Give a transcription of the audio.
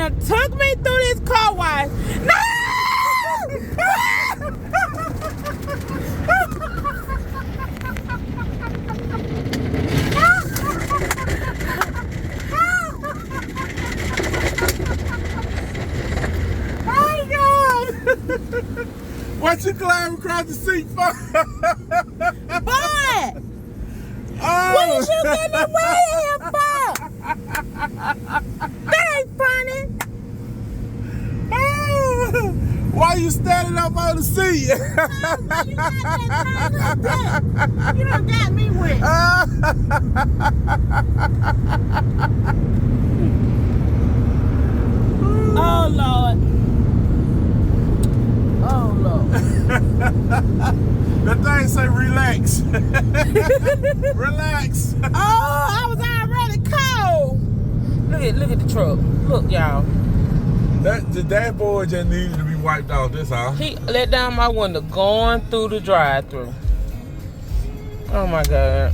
done took me through this car wash. No! What you climb across the seat for? Boy! Oh. What is you getting away here for? That ain't funny. Oh. Why you standing up on the seat? You done got me wet. Oh, Lord. Oh, Lord. The thing say relax. Relax. Oh, I was already cold. Look at the truck. Look, y'all. The dashboard just needed to be wiped off, that's all. He let down my window going through the drive-thru. Oh, my God.